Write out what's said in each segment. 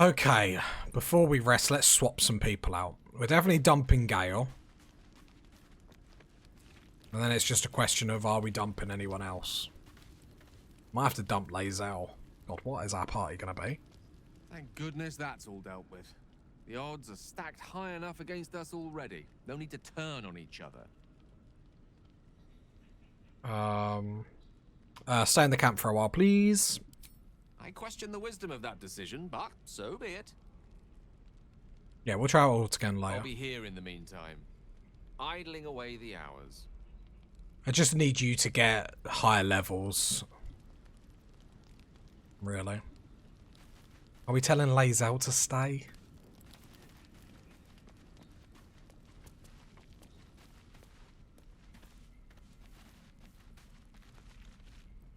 Okay, before we rest, let's swap some people out. We're definitely dumping Gale. And then it's just a question of, are we dumping anyone else? Might have to dump Lae'zel. God, what is our party going to be? Thank goodness that's all dealt with. The odds are stacked high enough against us already. No need to turn on each other. Stay in the camp for a while, please. I question the wisdom of that decision, but so be it. Yeah, we'll try it all again later. I'll be here in the meantime, idling away the hours. I just need you to get higher levels. Really? Are we telling Lae'zel to stay?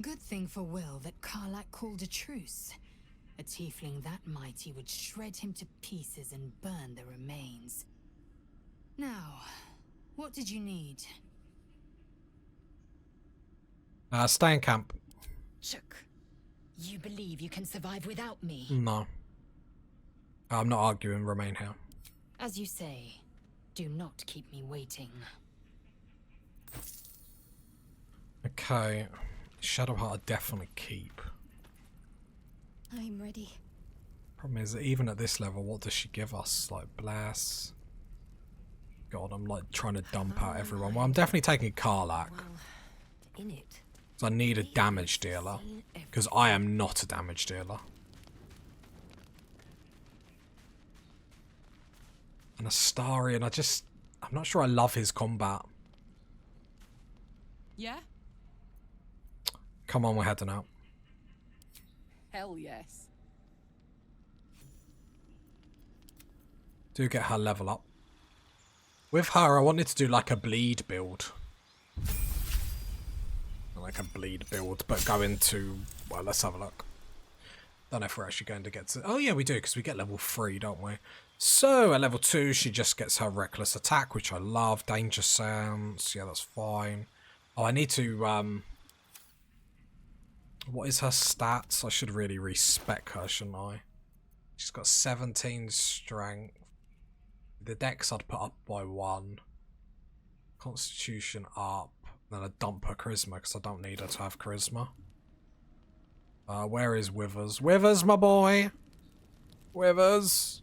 Good thing for Will that Karlach called a truce. A tiefling that mighty would shred him to pieces and burn the remains. Now, what did you need? Stay in camp. Chuck, you believe you can survive without me? No. I'm not arguing, remain here. As you say, do not keep me waiting. Okay. Shadowheart I definitely keep. I'm ready. Problem is that even at this level, what does she give us? Like, bless. God, I'm like trying to dump out everyone. Well, I'm definitely taking Karlach. In it. So I need a damage dealer. Because I am not a damage dealer. And Astarion, I'm not sure I love his combat. Yeah? Come on, we're heading out. Hell yes. Do get her level up. With her, I wanted to do like a bleed build. Like a bleed build, but go into... Well, let's have a look. Don't know if we're actually going to get to... Oh yeah, we do, because we get level 3, don't we? So, at level 2, she just gets her reckless attack, which I love. Danger sounds. Yeah, that's fine. Oh, I need to... What is her stats? I should really respec her, shouldn't I? She's got 17 strength. The dex I'd put up by 1. Constitution up. Then I'd dump her charisma because I don't need her to have charisma. Where is Withers? Withers, my boy! Withers!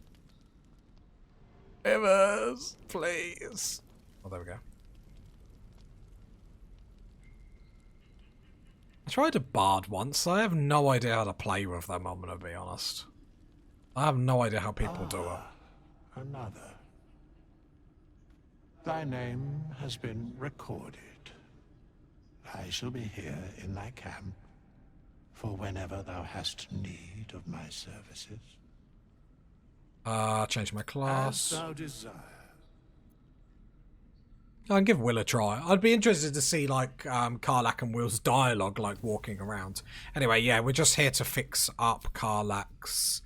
Withers! Please! Oh, there we go. I tried a bard once. I have no idea how to play with them, I'm going to be honest. I have no idea how people do it. Another. Thy name has been recorded. I shall be here in thy camp for whenever thou hast need of my services. Change my class. As thou desire. I can give Will a try. I'd be interested to see, like, Karlach and Will's dialogue, like, walking around. Anyway, yeah, we're just here to fix up Karlach's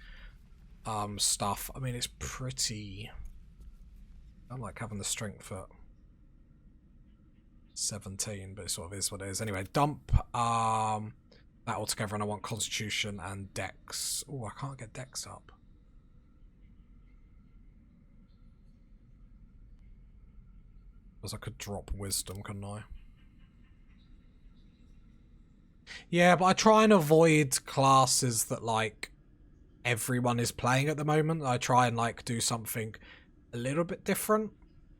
stuff. I mean, it's pretty... I like having the strength at 17, but it sort of is what it is. Anyway, dump that altogether, and I want Constitution and Dex. Oh, I can't get Dex up. Because I could drop Wisdom, couldn't I? Yeah, but I try and avoid classes that, like, everyone is playing at the moment. I try and, like, do something a little bit different.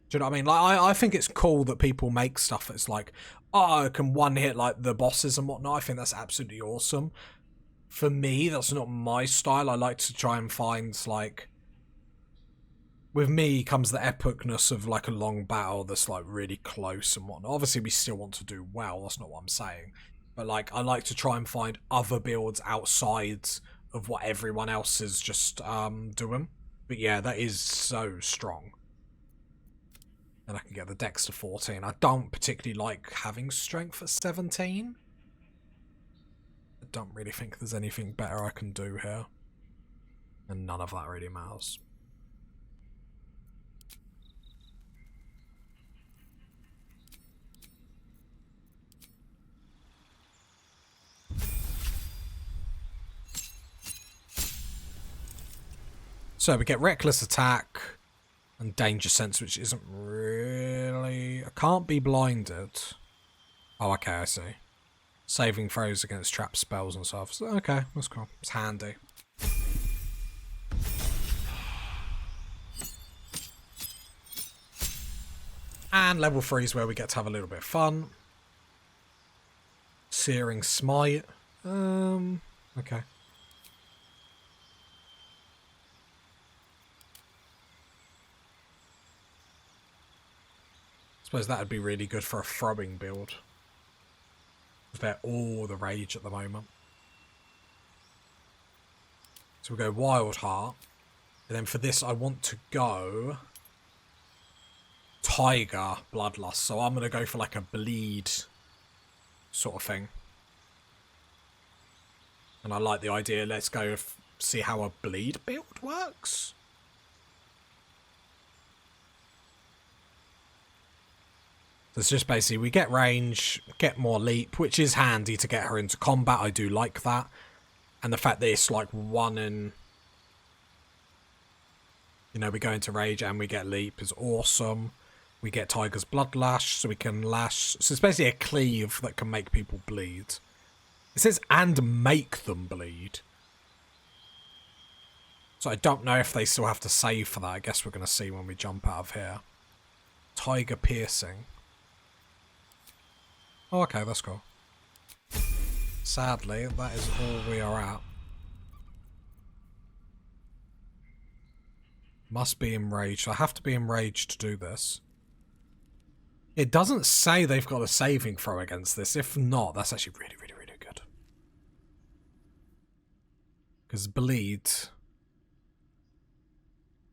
Do you know what I mean? Like, I think it's cool that people make stuff that's like, oh, I can one-hit, like, the bosses and whatnot. I think that's absolutely awesome. For me, that's not my style. I like to try and find, like... With me comes the epicness of, like, a long battle that's, like, really close and whatnot. Obviously, we still want to do well. That's not what I'm saying. But, like, I like to try and find other builds outside of what everyone else is just doing. But, yeah, that is so strong. And I can get the dex to 14. I don't particularly like having strength at 17. I don't really think there's anything better I can do here. And none of that really matters. So we get reckless attack and danger sense, which isn't really... I can't be blinded. Oh, okay, I see. Saving throws against trap spells and stuff. So, okay, that's cool. It's handy. And level 3 is where we get to have a little bit of fun. Searing Smite. Okay. Suppose that would be really good for a throwing build. They're all the rage at the moment. So we go Wild Heart. And then for this I want to go Tiger Bloodlust. So I'm going to go for like a bleed sort of thing. And I like the idea. Let's go see how a bleed build works. So it's just basically we get range, get more leap, which is handy to get her into combat. I do like that. And the fact that it's like one and... You know, we go into rage and we get leap is awesome. We get Tiger's Blood Lash, so we can lash. So it's basically a cleave that can make people bleed. It says, and make them bleed. So I don't know if they still have to save for that. I guess we're going to see when we jump out of here. Tiger Piercing. Oh, okay, that's cool. Sadly, that is all we are at. Must be enraged. I have to be enraged to do this. It doesn't say they've got a saving throw against this. If not, that's actually really, really, really good. Because bleed.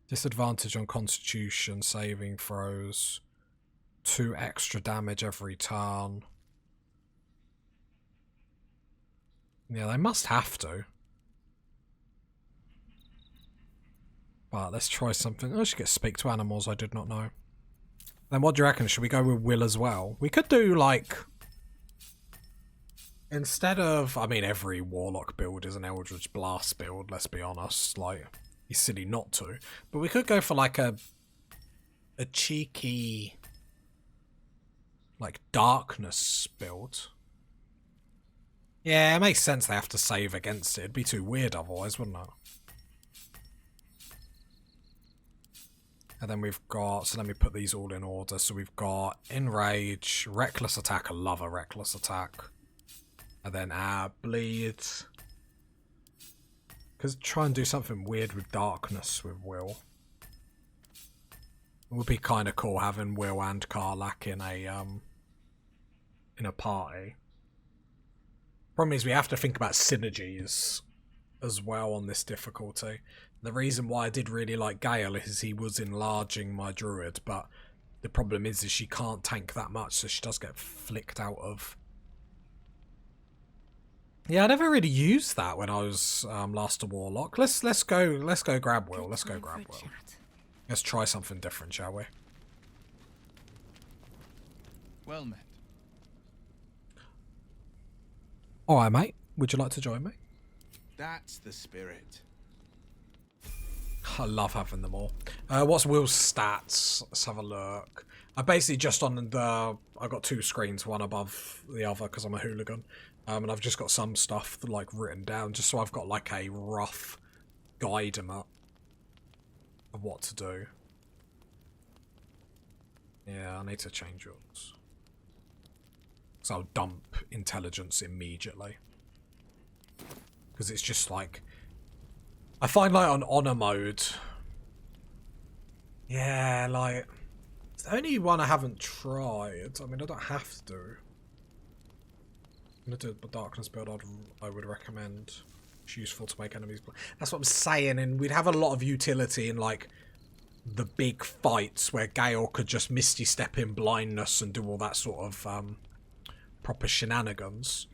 Disadvantage on constitution saving throws. 2 extra damage every turn. Yeah, they must have to. But let's try something. Oh, I should get speak to animals. I did not know. Then what do you reckon? Should we go with Will as well? We could do like... Instead of... I mean, every Warlock build is an Eldritch Blast build, let's be honest. Like, it's silly not to. But we could go for like a cheeky... Like, Darkness build. Yeah, it makes sense they have to save against it. It'd be too weird otherwise, wouldn't it? And then we've got... So let me put these all in order. So we've got Enrage, Reckless Attack. I love a Reckless Attack. And then Bleed. Because try and do something weird with Darkness with Will. It would be kind of cool having Will and Karlach in a party. Problem is we have to think about synergies as well on this difficulty. The reason why I did really like Gale is he was enlarging my Druid, but the problem is she can't tank that much, so she does get flicked out of... Yeah, I never really used that when I was last a Warlock. Let's go grab Will. Let's go grab Will. Let's try something different, shall we? Well met. Alright, mate. Would you like to join me? That's the spirit. I love having them all. What's Will's stats? Let's have a look. I basically just on the... I got 2 screens, one above the other because I'm a hooligan. And I've just got some stuff like written down just so I've got like a rough guide of what to do. Yeah, I need to change yours. So I'll dump intelligence immediately. Because it's just like... I find like on honor mode... Yeah, like... It's the only one I haven't tried. I mean, I don't have to do. I'm going to do the darkness build I would recommend. It's useful to make enemies... That's what I'm saying, and we'd have a lot of utility in like... the big fights where Gale could just Misty Step in blindness and do all that sort of proper shenanigans.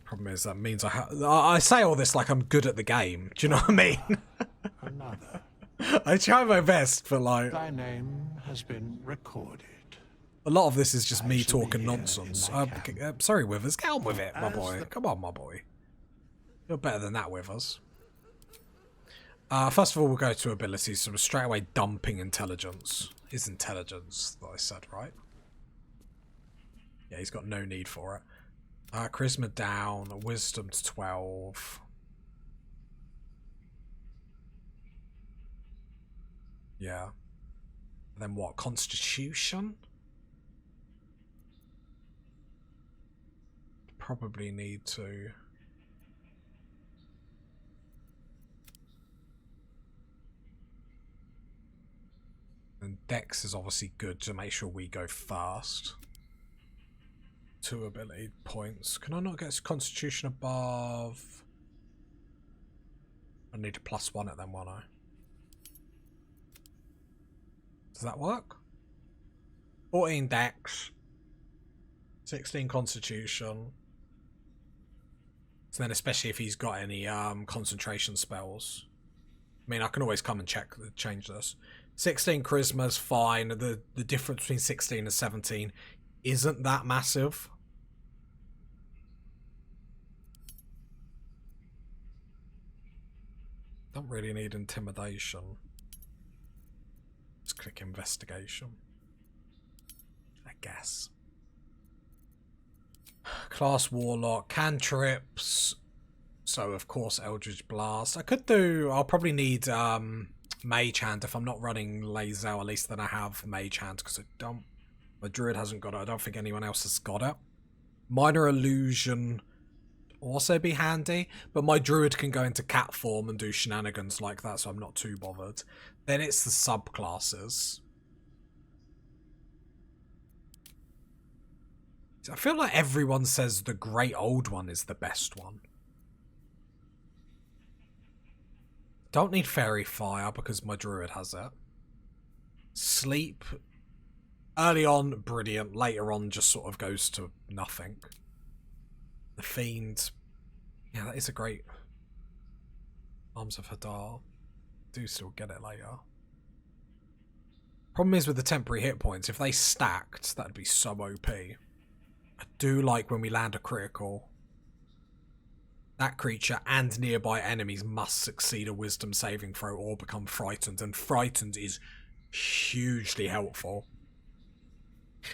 Problem is that means I say all this like I'm good at the game. Do you know what I mean? Another. I try my best, but like Thy name has been recorded. a lot of this is just I me shall be talking here nonsense. in thy camp. Sorry, Withers, get on with it, my As boy. the- Come on, my boy. You're better than that, Withers. First of all, we'll go to abilities, so we're straight away dumping intelligence. Is intelligence that I said, right? Yeah, he's got no need for it. Charisma down, wisdom to 12. Yeah. And then what? Constitution? Probably need to... And Dex is obviously good to make sure we go fast. 2 ability points. Can I not get Constitution above? I need a +1 at them, won't I? Does that work? 14 Dex. 16 Constitution. So then especially if he's got any concentration spells. I mean, I can always come and change this. 16 Charisma's fine. The difference between 16 and 17 isn't that massive. Don't really need intimidation. Just click investigation. I guess. Class Warlock, cantrips. So of course Eldritch Blast. I'll probably need Mage Hand if I'm not running Lae'zel. At least then I have Mage Hand because my Druid hasn't got it. I don't think anyone else has got it. Minor Illusion also be handy, but my Druid can go into cat form and do shenanigans like that, so I'm not too bothered. Then it's the subclasses. I feel like everyone says the Great Old One is the best one. Don't need Fairy Fire because my Druid has it. Sleep. Early on, brilliant. Later on, just sort of goes to nothing. The Fiend. Yeah, that is a great... Arms of Hadar. Do still get it later. Problem is with the temporary hit points, if they stacked, that'd be so OP. I do like when we land a critical. That creature and nearby enemies must succeed a wisdom saving throw or become frightened, and frightened is hugely helpful.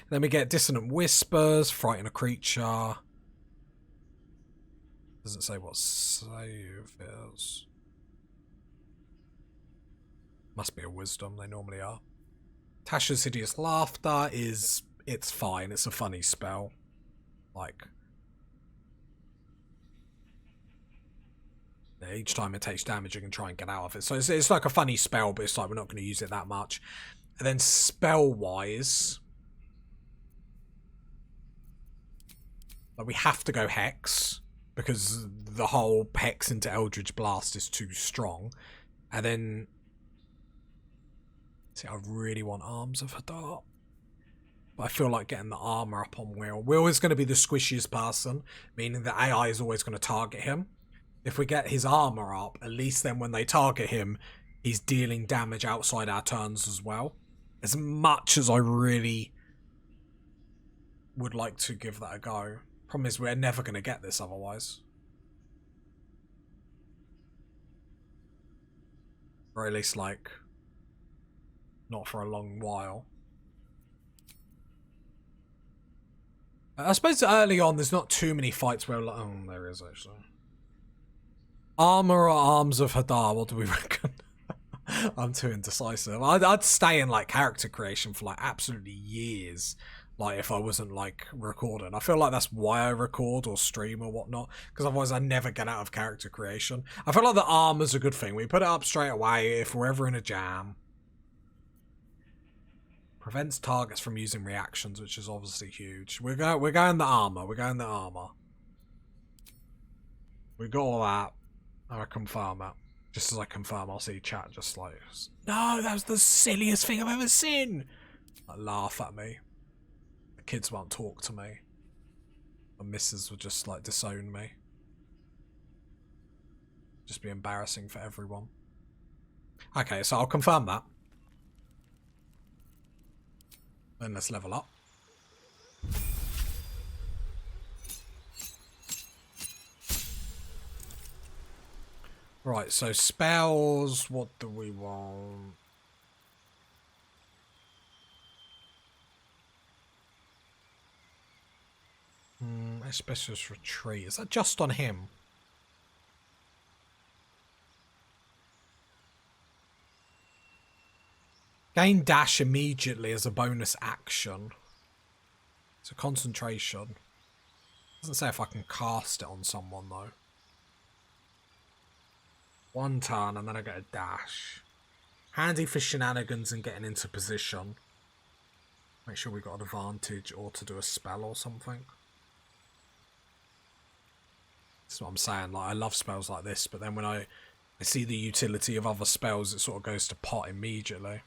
Then we get Dissonant Whispers, frighten a creature. Doesn't say what save is. Must be a wisdom, they normally are. Tasha's Hideous Laughter it's fine, it's a funny spell. Like, each time it takes damage you can try and get out of it. So it's like a funny spell, but it's like we're not going to use it that much. And then spell-wise, like we have to go Hex, because the whole Hex into Eldritch Blast is too strong. And then, see, I really want Arms of Hadar. But I feel like getting the armor up on Will. Will is going to be the squishiest person, meaning the AI is always going to target him. If we get his armor up, at least then when they target him, he's dealing damage outside our turns as well. As much as I really would like to give that a go. Problem is we're never going to get this otherwise. Or at least, like, not for a long while. I suppose early on there's not too many fights where, like, oh, there is actually. Armor or Arms of Hadar, what do we reckon? I'm too indecisive. I'd stay in, like, character creation for, like, absolutely years. Like, if I wasn't, like, recording. I feel like that's why I record or stream or whatnot. Because otherwise I never get out of character creation. I feel like the armor's a good thing. We put it up straight away if we're ever in a jam. Prevents targets from using reactions, which is obviously huge. We're going the armor. We're going the armor. We got all that. I confirm it. Just as I confirm, I'll see chat just like, no, that was the silliest thing I've ever seen. Like, laugh at me. The kids won't talk to me. My missus will just like disown me. Just be embarrassing for everyone. Okay, so I'll confirm that. Then let's level up. Right, so spells, what do we want? Asbestos Retreat. Is that just on him? Gain dash immediately as a bonus action. It's a concentration. Doesn't say if I can cast it on someone though. 1 turn and then I get a dash. Handy for shenanigans and getting into position. Make sure we got an advantage or to do a spell or something. That's what I'm saying. Like, I love spells like this, but then when I see the utility of other spells, it sort of goes to pot immediately.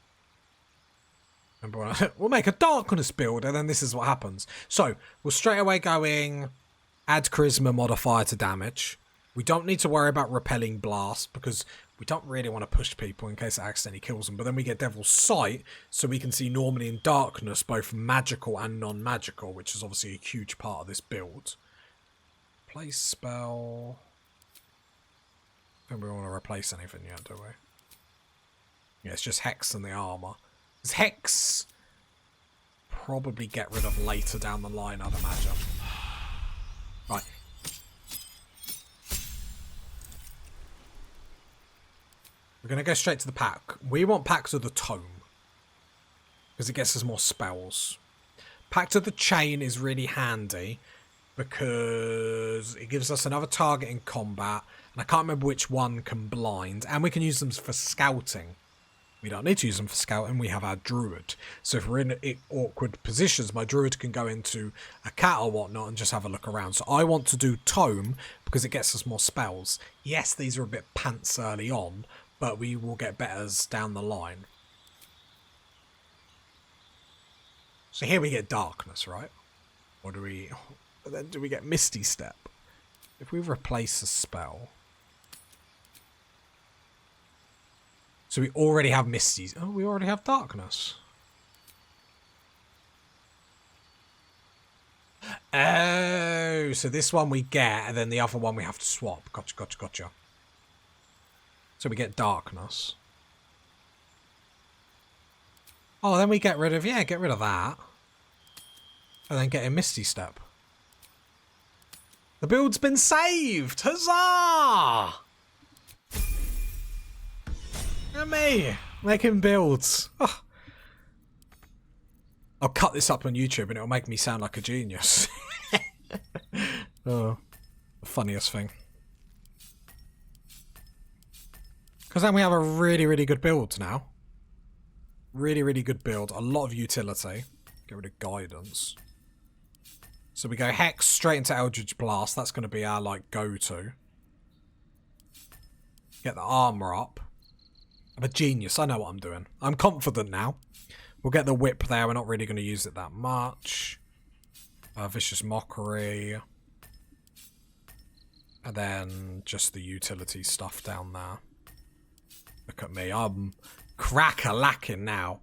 Remember when we'll make a darkness build, and then this is what happens. So, we're straight away going add charisma modifier to damage. We don't need to worry about repelling blast, because we don't really want to push people in case it accidentally kills them. But then we get Devil's Sight, so we can see normally in darkness, both magical and non-magical, which is obviously a huge part of this build. Place spell. I don't think we want to replace anything yet, do we? Yeah, it's just Hex and the armor. Because Hex probably get rid of later down the line, I'd imagine. Right. We're going to go straight to the pack. We want Pact of the Tome. Because it gets us more spells. Pact of the Chain is really handy. Because it gives us another target in combat. And I can't remember which one can blind. And we can use them for scouting. We don't need to use them for scouting. We have our Druid. So if we're in awkward positions, my Druid can go into a cat or whatnot and just have a look around. So I want to do Tome because it gets us more spells. Yes, these are a bit pants early on, but we will get betters down the line. So here we get Darkness, right? Or do we... Then do we get Misty Step? If we replace a spell... So we already have Misty's. Oh, we already have Darkness. Oh, so this one we get, and then the other one we have to swap. Gotcha, gotcha, gotcha. So we get Darkness. Oh, then we get rid of... Yeah, get rid of that. And then get a Misty Step. The build's been saved! Huzzah! Look at me! Making builds. Oh. I'll cut this up on YouTube and it'll make me sound like a genius. Oh, the funniest thing. Because then we have a really, really good build now. Really, really good build. A lot of utility. Get rid of guidance. So we go Hex straight into Eldritch Blast. That's going to be our, like, go-to. Get the armor up. I'm a genius. I know what I'm doing. I'm confident now. We'll get the whip there. We're not really going to use it that much. Vicious Mockery. And then just the utility stuff down there. Look at me. I'm crack-a-lacking now.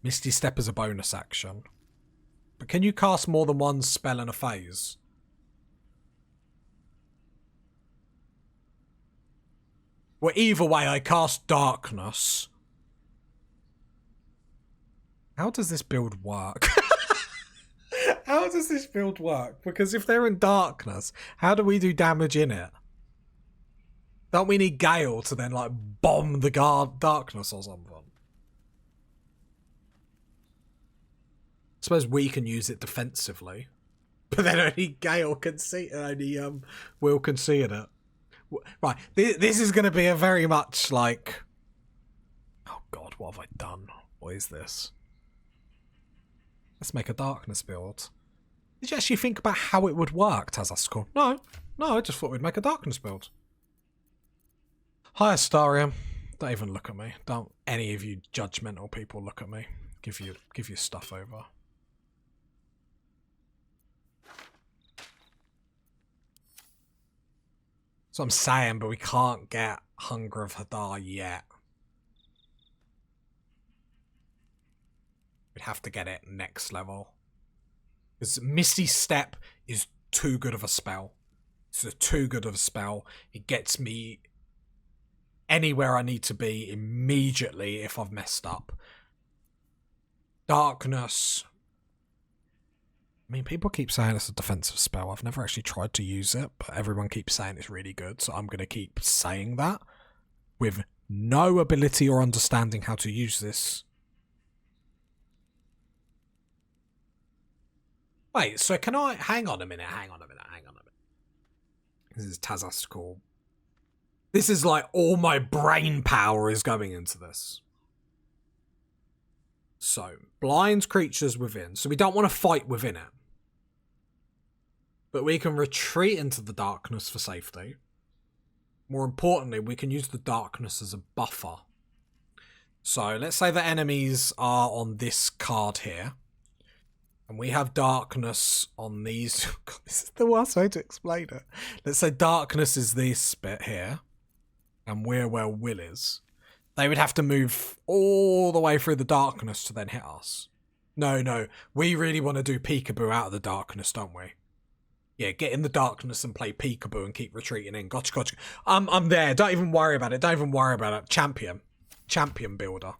Misty Step is a bonus action. But can you cast more than one spell in a phase? Well, either way, I cast Darkness. How does this build work? How does this build work? Because if they're in Darkness, how do we do damage in it? Don't we need Gale to then, like, bomb the Darkness or something? I suppose we can use it defensively. But then only Gale can see it. Only Will can see it. Right, this is going to be a very much like... Oh god, what have I done? What is this? Let's make a Darkness build. Did you actually think about how it would work, Tazaskor? No, I just thought we'd make a Darkness build. Hi, Astarium. Don't even look at me. Don't any of you judgmental people look at me. Give your stuff over. So I'm saying, but we can't get Hunger of Hadar yet. We'd have to get it next level. Because Misty Step is too good of a spell. It's too good of a spell. It gets me anywhere I need to be immediately if I've messed up. Darkness. I mean, people keep saying it's a defensive spell. I've never actually tried to use it, but everyone keeps saying it's really good, so I'm going to keep saying that with no ability or understanding how to use this. Wait, so can I... Hang on a minute. This is Tazastical. This is like all my brain power is going into this. So, blinds creatures within. So we don't want to fight within it. But we can retreat into the darkness for safety. More importantly, we can use the darkness as a buffer. So, let's say the enemies are on this card here. And we have darkness on these... God, this is the worst way to explain it. Let's say darkness is this bit here. And we're where Will is. They would have to move all the way through the darkness to then hit us. No. We really want to do peekaboo out of the darkness, don't we? Yeah, get in the darkness and play peekaboo and keep retreating in. Gotcha. I'm there. Don't even worry about it. Champion builder.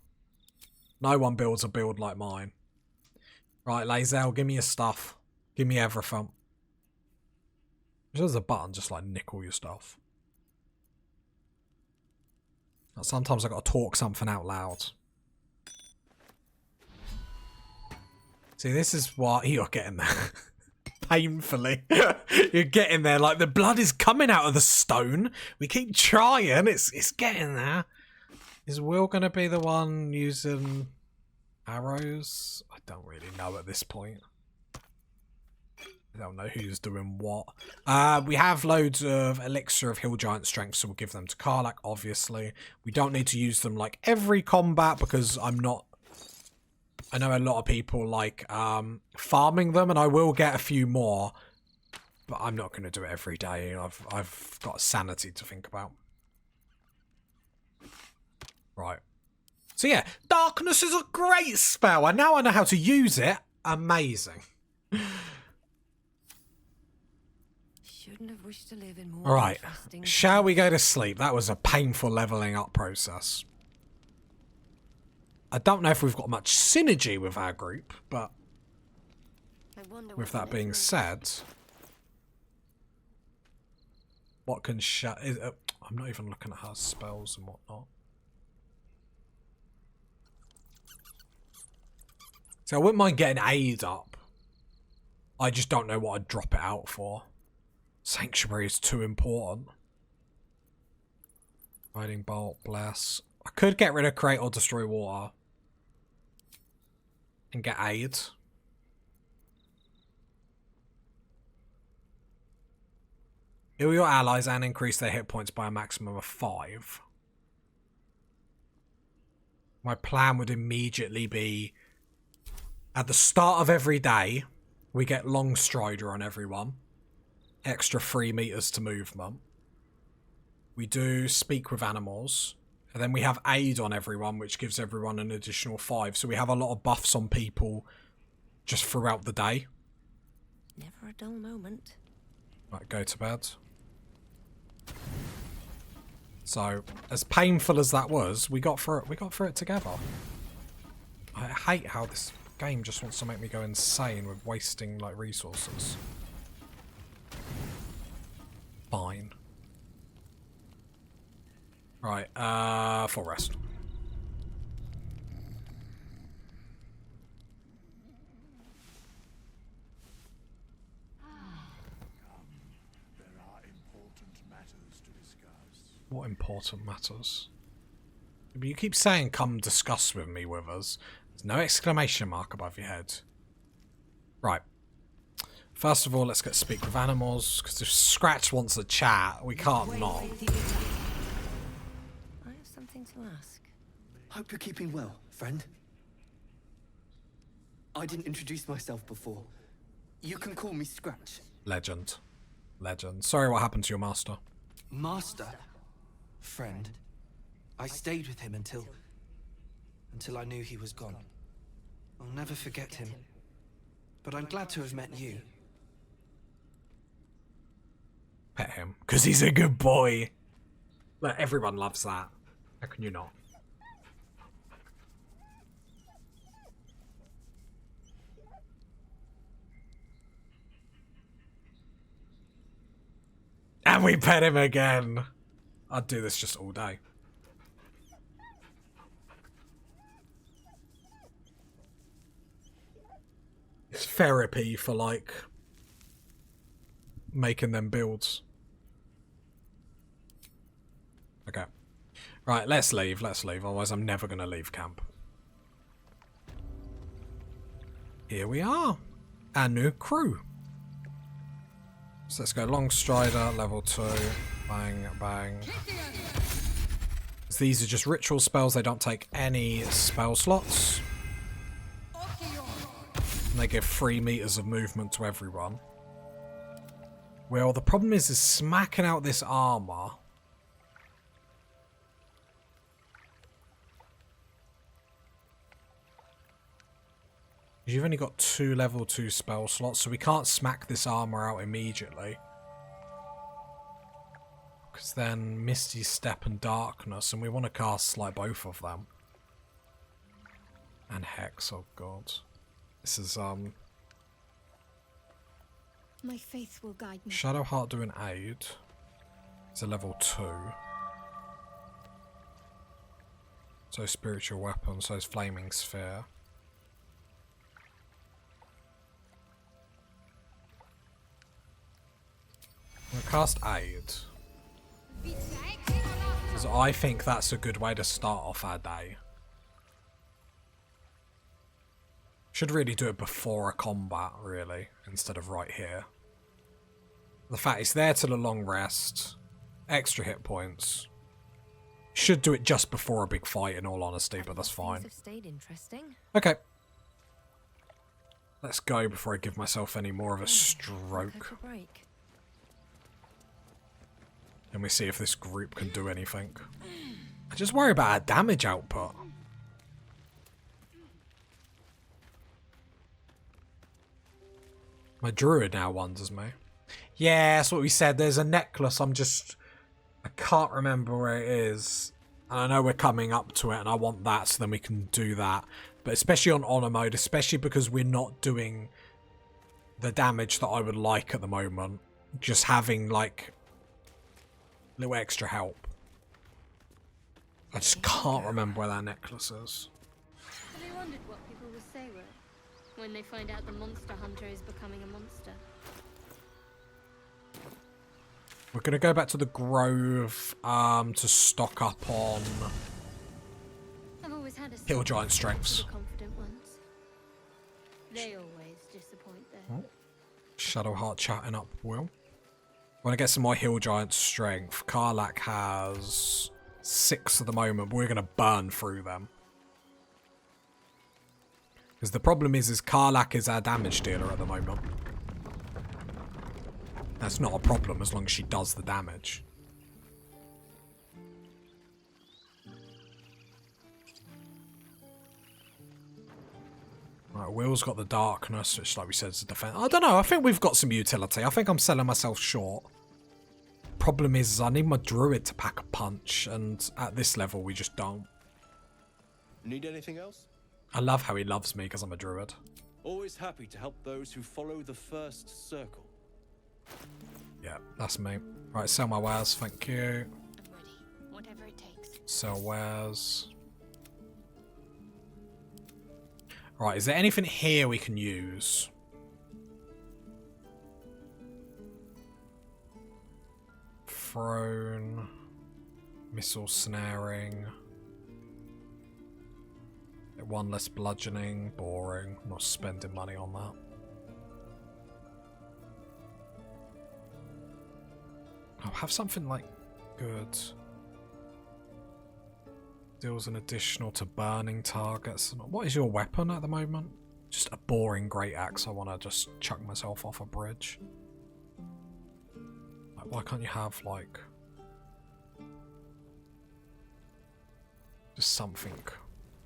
No one builds a build like mine. Right, Lae'zel, give me your stuff. Give me everything. There's a button, just like nick all your stuff. Sometimes I've got to talk something out loud. See, this is what you're getting there. Painfully. You're getting there. Like, the blood is coming out of the stone. We keep trying. It's getting there. Is Will going to be the one using... arrows? I don't really know at this point. I don't know who's doing what. We have loads of Elixir of Hill Giant Strength, so we'll give them to Karlach, obviously. We don't need to use them like every combat because I'm not... I know a lot of people like farming them, and I will get a few more, but I'm not going to do it every day. I've got sanity to think about. Right. So yeah, Darkness is a great spell, and now I know how to use it. Amazing. Shouldn't have wished to live in more. All right, shall we go to sleep? That was a painful leveling up process. I don't know if we've got much synergy with our group, but with that being said, what can I'm not even looking at her spells and whatnot. So I wouldn't mind getting aid up. I just don't know what I'd drop it out for. Sanctuary is too important. Riding Bolt, Bless. I could get rid of Create or Destroy Water. And get aid. Heal your allies and increase their hit points by a maximum of 5. My plan would immediately be... At the start of every day, we get Long Strider on everyone. Extra 3 meters to movement. We do Speak with Animals. And then we have Aid on everyone, which gives everyone an additional 5. So we have a lot of buffs on people just throughout the day. Never a dull moment. Right, go to bed. So, as painful as that was, we got through it. We got through it together. I hate how this game just wants to make me go insane with wasting like resources. Fine. Right, full rest. There are important matters to discuss. What important matters? But you keep saying come discuss with me with us. There's no exclamation mark above your head. Right. First of all, let's get Speak with Animals, because if Scratch wants a chat, we can't not. I have something to ask. Hope you're keeping well, friend. I didn't introduce myself before. You can call me Scratch. Legend. Legend. Sorry what happened to your master. Master. Friend. I stayed with him until I knew he was gone. I'll never forget him. But I'm glad to have met you. Pet him. Because he's a good boy. Like, everyone loves that. How can you not? And we pet him again. I'd do this just all day. It's therapy for, like, making them builds. Okay. Right, let's leave, otherwise I'm never going to leave camp. Here we are. Our new crew. So let's go Long Strider, level 2. Bang, bang. So these are just ritual spells, they don't take any spell slots. And they give 3 meters of movement to everyone. Well, the problem is smacking out this armor. You've only got 2 level 2 spell slots, so we can't smack this armor out immediately. Because then Misty Step and Darkness, and we want to cast like both of them. And Hex, oh god. This is My faith will guide me. Shadowheart doing aid. It's a level 2. So spiritual weapon, so is Flaming Sphere. I'm gonna cast aid. Because I think that's a good way to start off our day. Should really do it before a combat, really, instead of right here. The fact it's there till a long rest, extra hit points. Should do it just before a big fight, in all honesty, but that's fine. Things have stayed interesting. Okay. Let's go before I give myself any more of a stroke. Break. And we see if this group can do anything. I just worry about our damage output. My druid now wonders me. Yeah, that's what we said. There's a necklace. I can't remember where it is. And I know we're coming up to it and I want that so then we can do that. But especially on honor mode, especially because we're not doing the damage that I would like at the moment. Just having like little extra help. I just can't remember where that necklace is. Have you wondered what people will say when they find out the monster hunter is becoming a monster? We're going to go back to the Grove to stock up on I've always had a Hill Giant strengths. the confident ones. They always disappoint though. Oh. Shadowheart chatting up, Will. Want to get some more Hill Giant strength. Karlach has 6 at the moment, but we're going to burn through them. Because the problem is Karlach is our damage dealer at the moment. That's not a problem as long as she does the damage. Right, Will's got the darkness, which like we said is a defense. I don't know, I think we've got some utility. I think I'm selling myself short. Problem is I need my druid to pack a punch, and at this level we just don't. Need anything else? I love how he loves me because I'm a druid. Always happy to help those who follow the first circle. Yeah, that's me. Right, sell my wares, thank you. I'm ready. Whatever it takes. Sell wares. Right, is there anything here we can use? Throne. Missile snaring. 1 less bludgeoning. Boring. I'm not spending money on that. I'll have something like good. Deals an additional to burning targets. What is your weapon at the moment? Just a boring great axe. I want to just chuck myself off a bridge. Like, why can't you have like just something?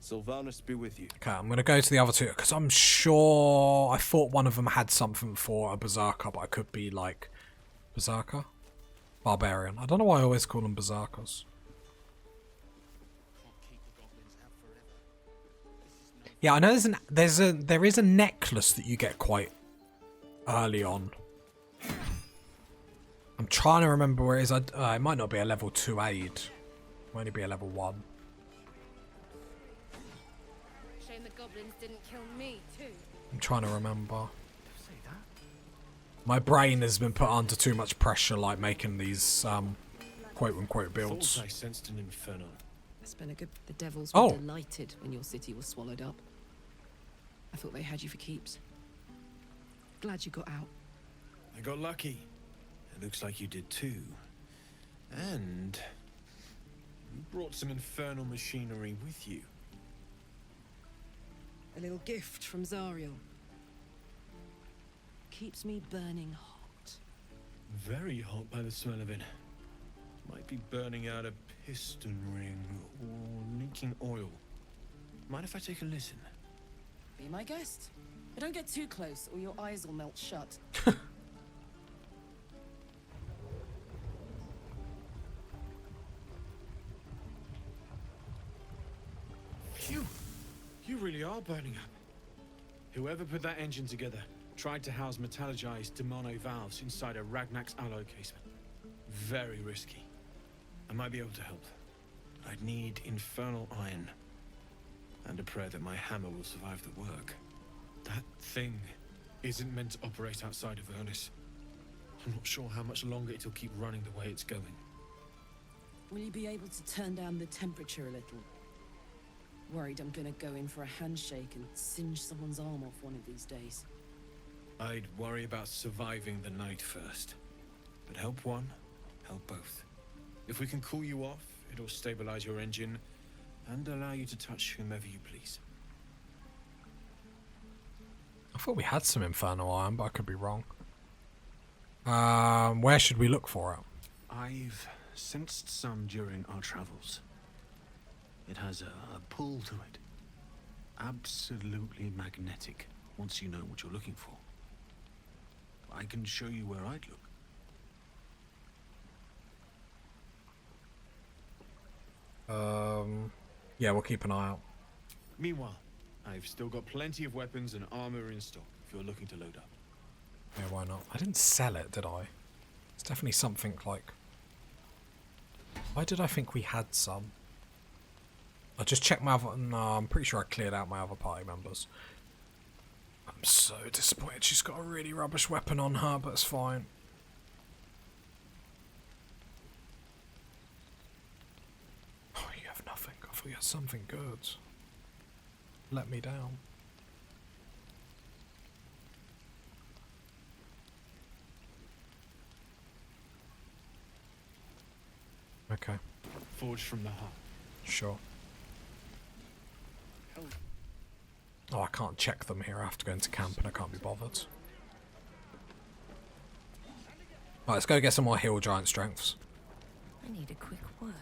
Sylvanus be with you. Okay, I'm going to go to the other two because I'm sure I thought one of them had something for a berserker, but I could be like berserker. Barbarian. I don't know why I always call them berserkers. Yeah, I know there is a necklace that you get quite early on. I'm trying to remember where it is. It might not be a level 2 aid. It might only be a level 1. Shame the goblins didn't kill me too. I'm trying to remember. My brain has been put under too much pressure, like making these quote-unquote builds. Thought I sensed an inferno. It's been a good. The devils were Oh. delighted when your city was swallowed up. I thought they had you for keeps. Glad you got out. I got lucky. It looks like you did too. And you brought some infernal machinery with you. A little gift from Zariel. Keeps me burning hot. Very hot by the smell of it. Might be burning out a piston ring or leaking oil. Mind if I take a listen? Be my guest. But don't get too close or your eyes will melt shut. Phew! You really are burning up. Whoever put that engine together tried to house metallurgized Demono valves inside a Ragnak's alloy casement. Very risky. I might be able to help. I'd need infernal iron. And a prayer that my hammer will survive the work. That thing isn't meant to operate outside of Ernest. I'm not sure how much longer it'll keep running the way it's going. Will you be able to turn down the temperature a little? Worried I'm gonna go in for a handshake and singe someone's arm off one of these days. I'd worry about surviving the night first. But help one, help both. If we can cool you off, it'll stabilize your engine and allow you to touch whomever you please. I thought we had some infernal iron, but I could be wrong. Where should we look for it? I've sensed some during our travels. It has a pull to it. Absolutely magnetic, once you know what you're looking for. I can show you where I'd look. Yeah, we'll keep an eye out. Meanwhile, I've still got plenty of weapons and armor in stock if you're looking to load up. Yeah, why not? I didn't sell it, did I? It's definitely something like... Why did I think we had some? I just checked my other... No, I'm pretty sure I cleared out my other party members. I'm so disappointed she's got a really rubbish weapon on her, but it's fine. Oh, you have nothing. I thought you had something good. Let me down. Okay, Forged from the heart. sure. Oh, I can't check them here. I have to go into camp and I can't be bothered. Right, let's go get some more heal giant strengths. I need a quick word.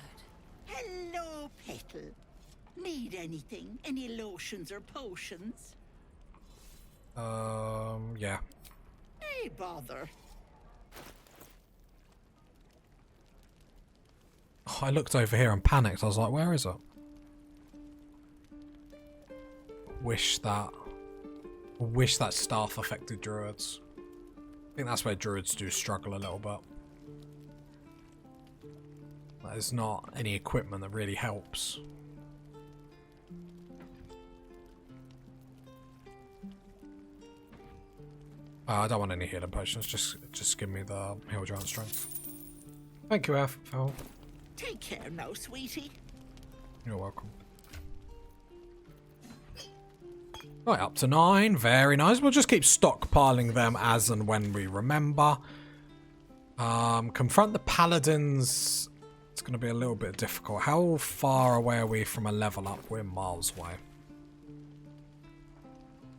Hello, Petal. Need anything? Any lotions or potions? Yeah. Hey, bother. Oh, I looked over here and panicked. I was like, where is it? Wish that staff affected druids. I think that's where druids do struggle a little bit. There's not any equipment that really helps. I don't want any healing potions. Just give me the heal giant strength. Thank you, Phil. Take care now, sweetie. You're welcome. Right, up to 9. Very nice. We'll just keep stockpiling them as and when we remember. Confront the paladins. It's going to be a little bit difficult. How far away are we from a level up? We're miles away.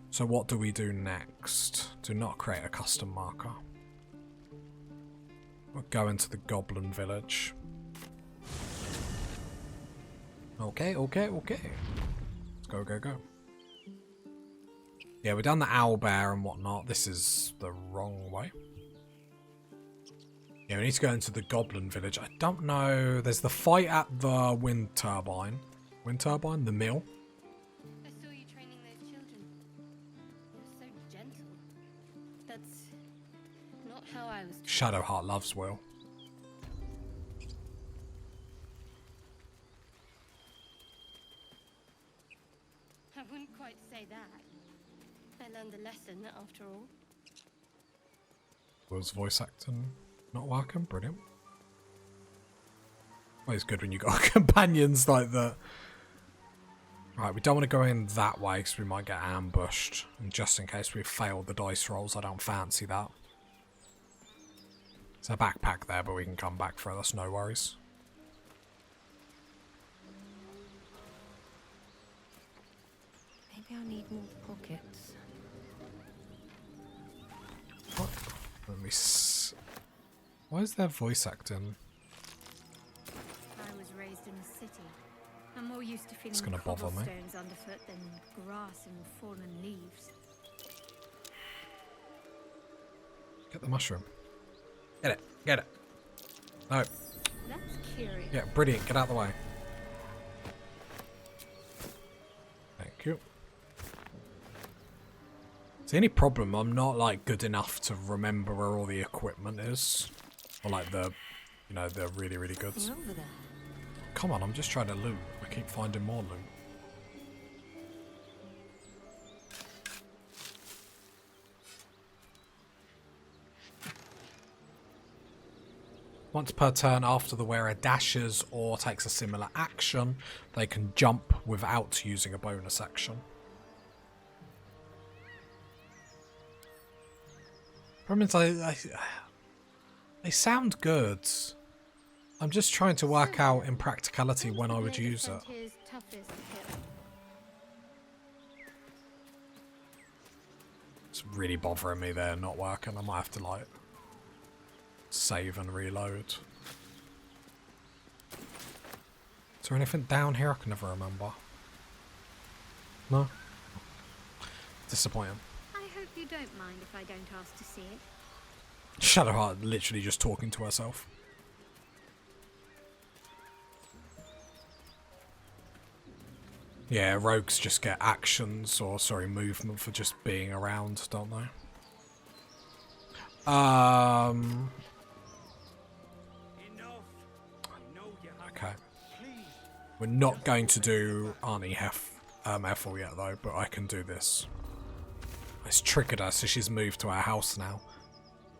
So what do we do next? Do not create a custom marker. We'll go into the goblin village. Okay. Let's go. Yeah, we've done the owlbear and whatnot. This is the wrong way. Yeah, we need to go into the goblin village. I don't know. There's the fight at the wind turbine. The mill. I saw you training those Shadowheart loves Will. I wouldn't quite say that. I learned a lesson after all. Will's voice acting not working? Brilliant. Always good when you got companions like that. Right, we don't want to go in that way because we might get ambushed. And just in case we've failed the dice rolls, I don't fancy that. There's a backpack there, but we can come back for it. That's no worries. Maybe I need more pockets. What? Let me Why is there voice acting? I was raised in a city. I'm more used to feeling It's gonna bother me. cobblestones underfoot than grass and fallen leaves. Get the mushroom. Get it. Get it. No. That's curious. Yeah, brilliant. Get out of the way. Thank you. See, any problem, I'm not, like, good enough to remember where all the equipment is. Or, like, the, you know, the really, really goods. Something over there. Come on, I'm just trying to loot. I keep finding more loot. Once per turn after the wearer dashes or takes a similar action, they can jump without using a bonus action. Problem is, they sound good. I'm just trying to work out in practicality when I would use it. It's really bothering me they're not working. I might have to, like, save and reload. Is there anything down here? I can never remember. No? Disappointing. I hope you don't mind if I don't ask to see it. Shadowheart literally just talking to herself. Yeah, rogues just get actions, or sorry, movement for just being around, don't they? Okay. We're not going to do Arnie Ethel yet though, but I can do this. It's triggered her, so she's moved to our house now.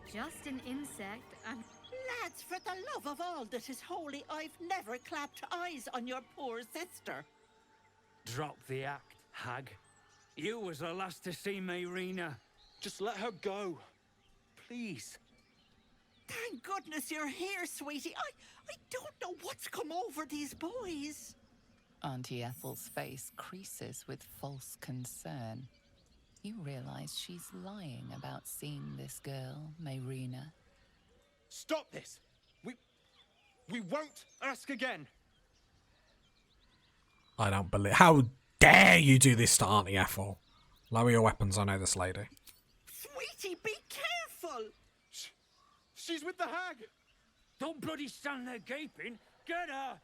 Just an insect and... Lads, for the love of all that is holy, I've never clapped eyes on your poor sister. Drop the act, hag. You was the last to see Mayrina. Just let her go. Please. Thank goodness you're here, sweetie. I don't know what's come over these boys. Auntie Ethel's face creases with false concern. You realize she's lying about seeing this girl, Mayrina. Stop this! We won't ask again! I don't believe... How dare you do this to Auntie Ethel? Lower your weapons, I know this lady. Sweetie, be careful! She's with the hag! Don't bloody stand there gaping! Get her!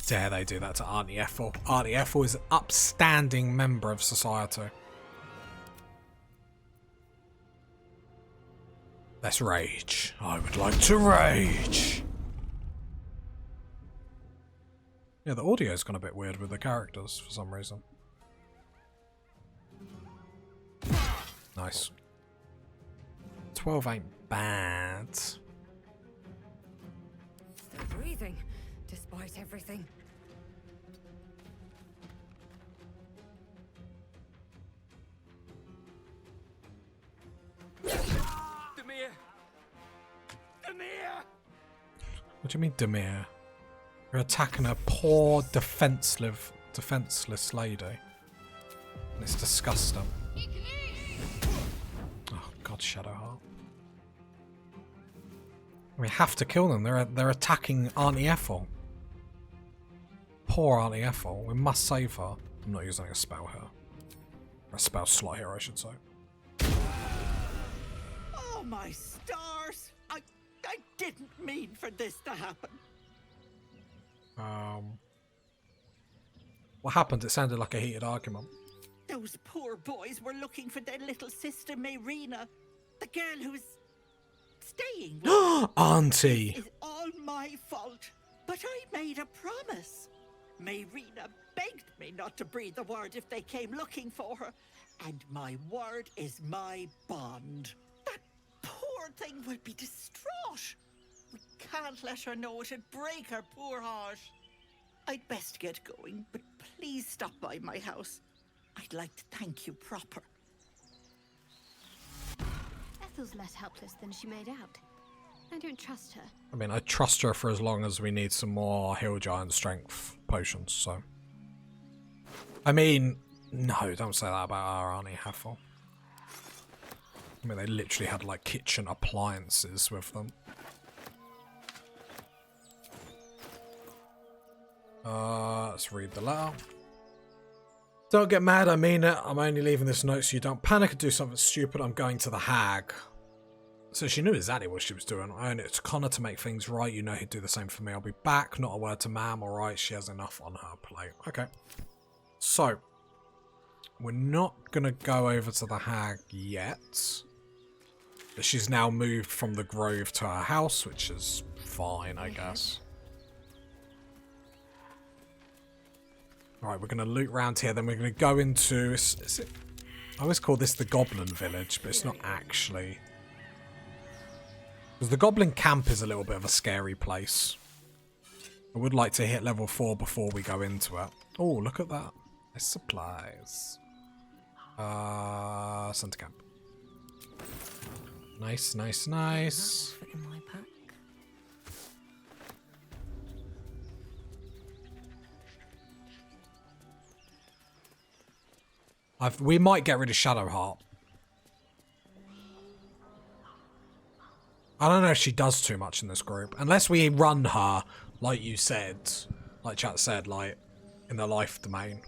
Dare they do that to Auntie Ethel? Auntie Ethel is an upstanding member of society. Let's rage. I would like to rage. Yeah, the audio's gone a bit weird with the characters for some reason. Nice. 12 ain't bad. Still breathing, despite everything. Demir! Demir! What do you mean, Demir? You're attacking a poor, defenseless lady. And it's disgusting. Oh, God, Shadowheart. We have to kill them. They're attacking Auntie Ethel. Poor Auntie Ethel. We must save her. I'm not using a spell here. A spell slot here, I should say. Oh, my stars! I didn't mean for this to happen. What happened? It sounded like a heated argument. Those poor boys were looking for their little sister Mayrina. The girl who's staying with Auntie! is all my fault. But I made a promise. Mayrina begged me not to breathe a word if they came looking for her. And my word is my bond. That poor thing will be distraught. We can't let her know. It'd break her poor heart. I'd best get going, but please stop by my house. I'd like to thank you proper. Ethel's less helpless than she made out. I don't trust her. I mean, I trust her for as long as we need some more Hill Giant strength potions, so... I mean, no, don't say that about our Auntie Hathel. I mean, they literally had, like, kitchen appliances with them. Let's read the letter. Don't get mad, I mean it. I'm only leaving this note so you don't panic and do something stupid. I'm going to the hag. So she knew exactly what she was doing. I own it to Connor to make things right. You know he'd do the same for me. I'll be back. Not a word to ma'am. Alright, she has enough on her plate. Okay. So, we're not going to go over to the hag yet. But she's now moved from the grove to her house, which is fine, I guess. Alright, we're going to loot around here. Then we're going to go into... Is it? I always call this the Goblin Village, but it's not actually... Because the Goblin Camp is a little bit of a scary place. I would like to hit level 4 before we go into it. Oh, look at that. Nice supplies. Center Camp. Nice, nice, nice. We might get rid of Shadowheart. I don't know if she does too much in this group. Unless we run her, like you said, like chat said, like, in the life domain.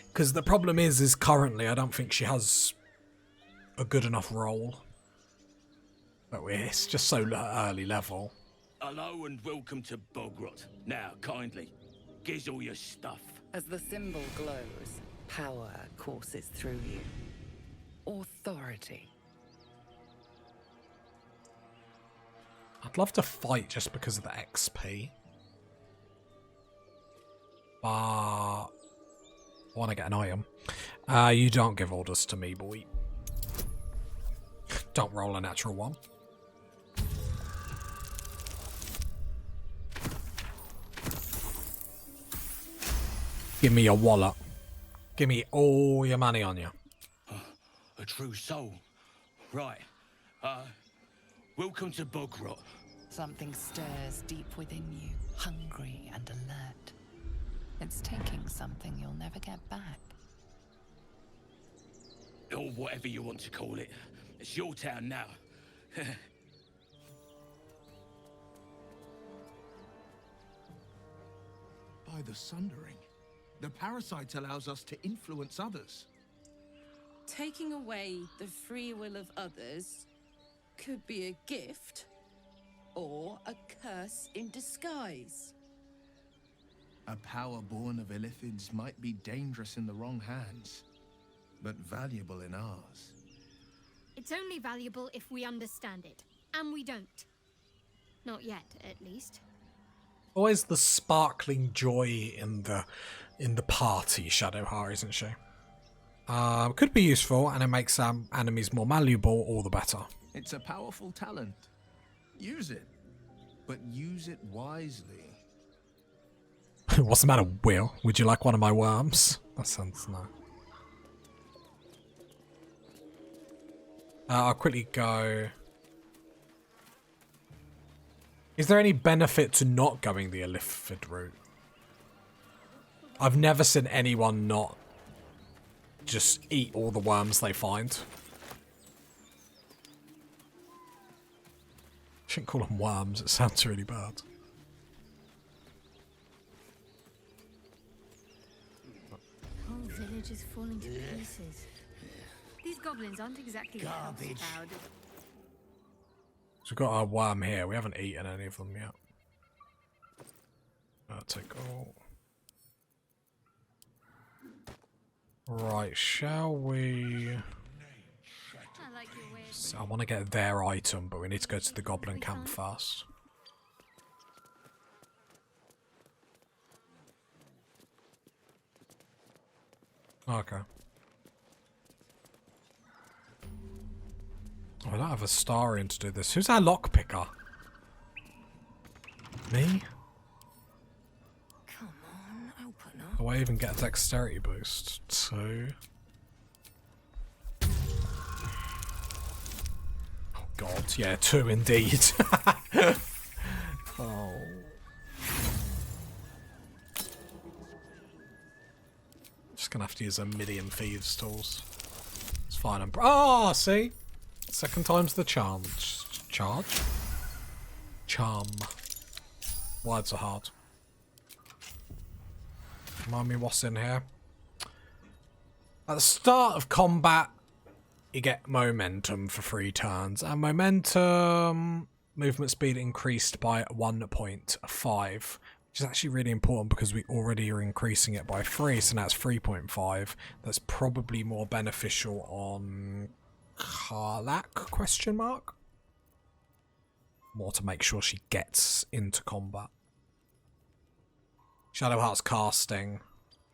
Because the problem is currently I don't think she has a good enough role. But it's just so early level. Hello and welcome to Bogrot. Now, kindly, giz all your stuff. As the symbol glows, power courses through you. Authority. I'd love to fight just because of the XP. But I want to get an item. You don't give orders to me, boy. Don't roll a natural one. Give me your wallet. Give me all your money on you. A true soul. Right. Welcome to Bogrot. Something stirs deep within you, hungry and alert. It's taking something you'll never get back. Or whatever you want to call it. It's your town now. By the Sundering, the parasite allows us to influence others. Taking away the free will of others could be a gift or a curse in disguise. A power born of Illithids might be dangerous in the wrong hands, but valuable in ours. It's only valuable if we understand it, and we don't. Not yet, at least. Always the sparkling joy in the party, Shadowheart, isn't she? Could be useful, and it makes enemies more malleable, all the better. It's a powerful talent. Use it, but use it wisely. What's the matter, Will? Would you like one of my worms? That sounds nice. I'll quickly go... Is there any benefit to not going the Illithid route? I've never seen anyone not just eat all the worms they find. I shouldn't call them worms, it sounds really bad. Whole village is falling to pieces. These goblins aren't exactly Garbage. proud. So we've got our worm here. We haven't eaten any of them yet. I'll take all. Right, shall we... I like So I want to get their item, but we need to go to the goblin camp first. Okay. Oh, I don't have a star in to do this. Who's our lockpicker? Me? Come on, open up. Do I even get a dexterity boost? 2. Oh god, yeah, 2 indeed. Oh. Just gonna have to use a million thieves tools. It's fine. Oh, see? Second time's the charm. Charge? Charm. Words are hard. Remind me what's in here. At the start of combat, you get momentum for 3 turns. And momentum movement speed increased by 1.5. Which is actually really important because we already are increasing it by 3. So now it's 3.5. That's probably more beneficial on Karlak, question mark? More to make sure she gets into combat. Shadow Heart's casting.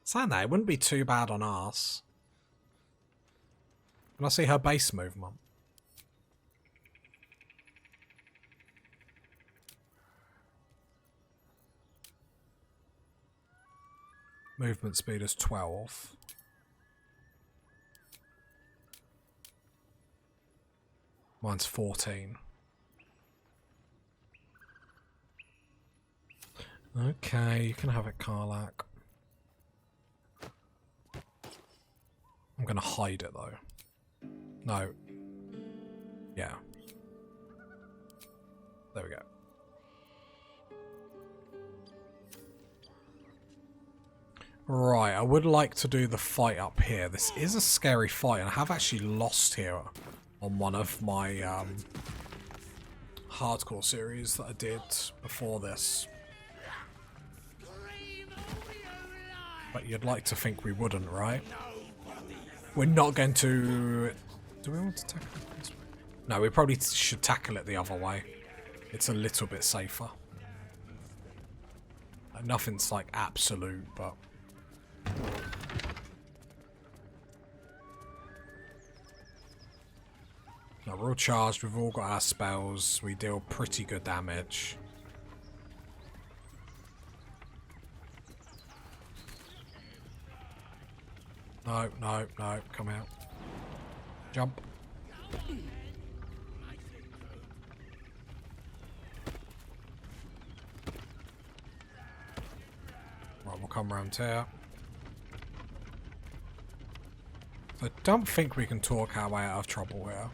Saying that, it wouldn't be too bad on us. Can I see her base movement? Movement speed is 12. Mine's 14. Okay, you can have it, Karlak. I'm gonna hide it though. No. Yeah. There we go. Right, I would like to do the fight up here. This is a scary fight, and I have actually lost here on one of my hardcore series that I did before this. But you'd like to think we wouldn't, right? We're not going to... Do we want to tackle it this way? No, we probably should tackle it the other way. It's a little bit safer. Nothing's like absolute, but... No, we're all charged, we've all got our spells, we deal pretty good damage. No, no, no, come out. Jump. Right, we'll come around here. I don't think we can talk our way out of trouble here.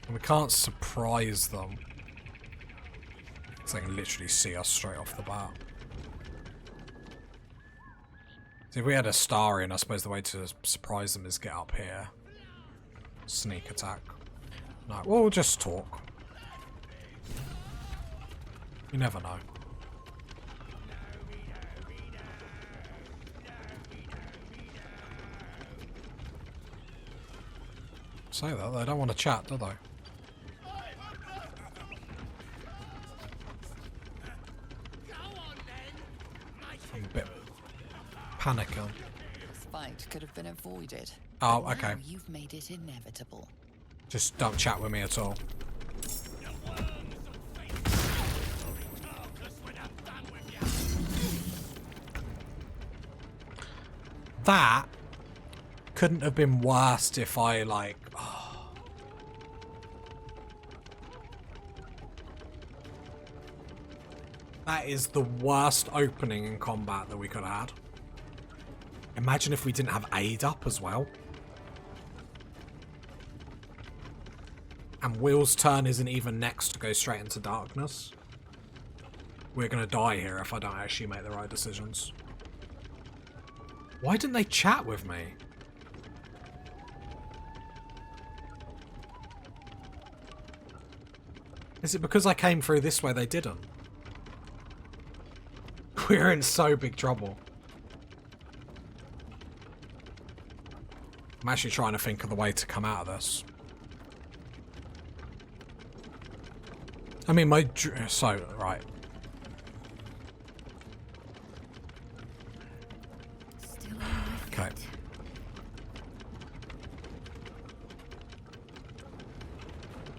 And we can't surprise them. So they can literally see us straight off the bat. So if we had a star in, I suppose the way to surprise them is get up here. Sneak attack. No, we'll just talk. You never know. Say that, they don't want to chat, do they? I'm a bit panicking. This fight could have been avoided. Oh, but okay. Now you've made it inevitable. Just don't chat with me at all. That couldn't have been worse if I, like... Oh. That is the worst opening in combat that we could have had. Imagine if we didn't have aid up as well. And Will's turn isn't even next to go straight into darkness. We're gonna die here if I don't actually make the right decisions. Why didn't they chat with me? Is it because I came through this way they didn't? We're in so big trouble. I'm actually trying to think of the way to come out of this. I mean, right. Okay.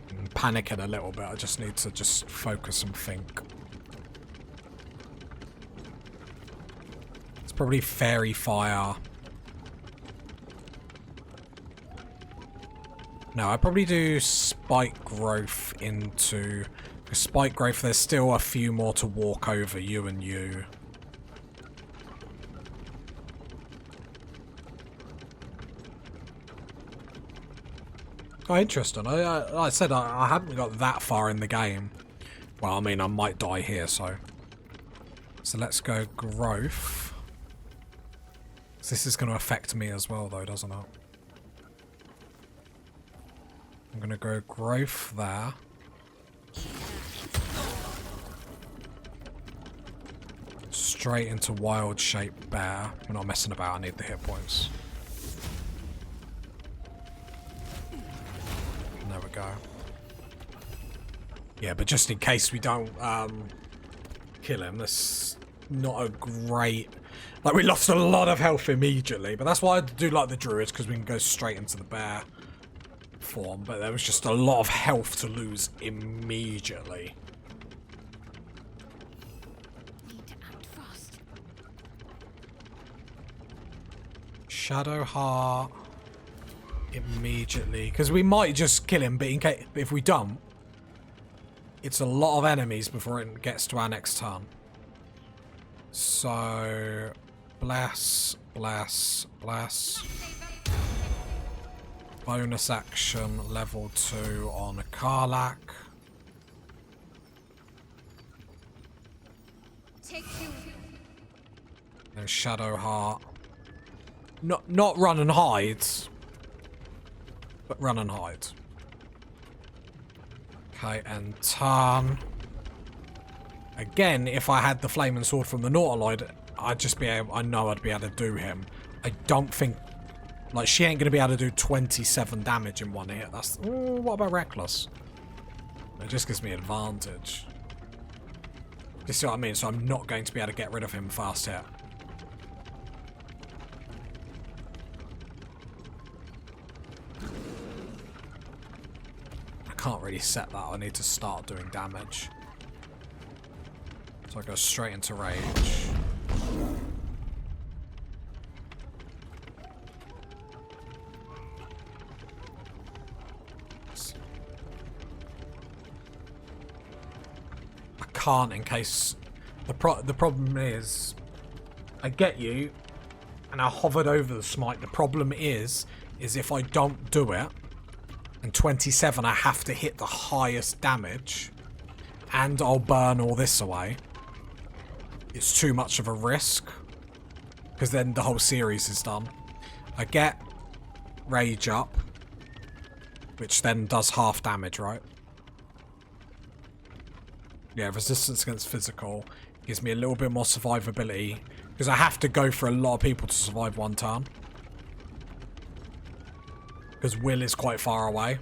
I'm panicking a little bit. I just need to just focus and think. It's probably fairy fire. No, I probably do spike growth into... Spike growth, there's still a few more to walk over, you and you. Oh, interesting. Like I said, I haven't got that far in the game. Well, I mean, I might die here, so... So let's go growth. This is going to affect me as well, though, doesn't it? I'm going to go growth there. Straight into wild shape bear. We're not messing about, I need the hit points. There we go. Yeah, but just in case we don't kill him, that's not a great... Like, we lost a lot of health immediately, but that's why I do like the druids, because we can go straight into the bear form, but there was just a lot of health to lose immediately. Need to act fast. Shadow Heart immediately, because we might just kill him, but in case if we don't, it's a lot of enemies before it gets to our next turn. So bless. Bonus action level 2 on a Karlach. And Shadow Heart. Not run and hide, but run and hide. Okay, and turn. Again, if I had the Flaming Sword from the Nautiloid, I'd just be able, I know I'd be able to do him. I don't think, like, she ain't going to be able to do 27 damage in one hit. That's, ooh, what about Reckless? It just gives me advantage. You see what I mean? So I'm not going to be able to get rid of him fast hit. I can't really set that. I need to start doing damage. So I go straight into rage. I can't in case... The problem is... I get you, and I hovered over the smite. The problem is if I don't do it, and 27 I have to hit the highest damage, and I'll burn all this away. It's too much of a risk, because then the whole series is done. I get rage up, which then does half damage, right? Yeah, resistance against physical gives me a little bit more survivability, because I have to go for a lot of people to survive one turn. Because Will is quite far away.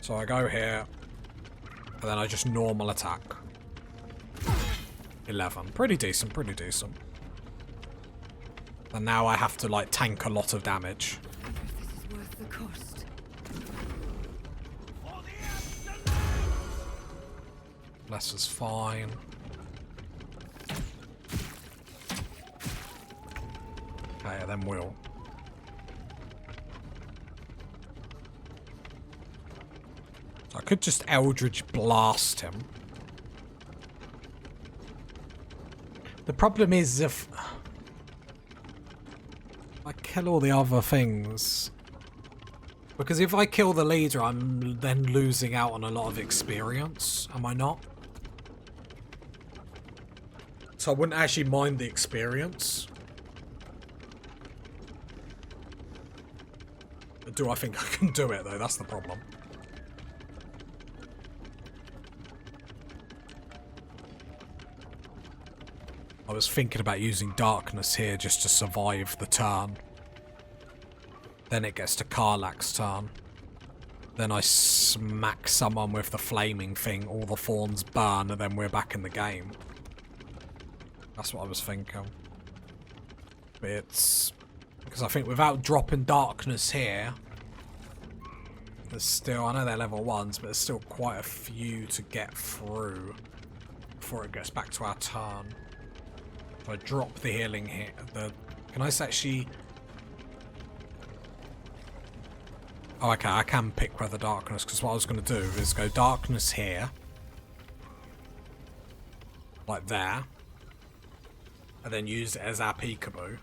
So I go here, and then I just normal attack. 11. Pretty decent, pretty decent. And now I have to, like, tank a lot of damage. I wonder if this is worth the cost. Less is fine. Okay, then Will. So I could just Eldritch Blast him. The problem is if I kill all the other things, because if I kill the leader, I'm then losing out on a lot of experience, am I not? So I wouldn't actually mind the experience. But do I think I can do it though? That's the problem. I was thinking about using darkness here just to survive the turn. Then it gets to Karlak's turn. Then I smack someone with the flaming thing, all the thorns burn, and then we're back in the game. That's what I was thinking. But it's... because I think without dropping darkness here, there's still... I know they're level 1s, but there's still quite a few to get through before it gets back to our turn. If I drop the healing here... Can I actually... Oh, okay, I can pick Weather Darkness, because what I was going to do is go Darkness here. Like there. And then use it as our peekaboo.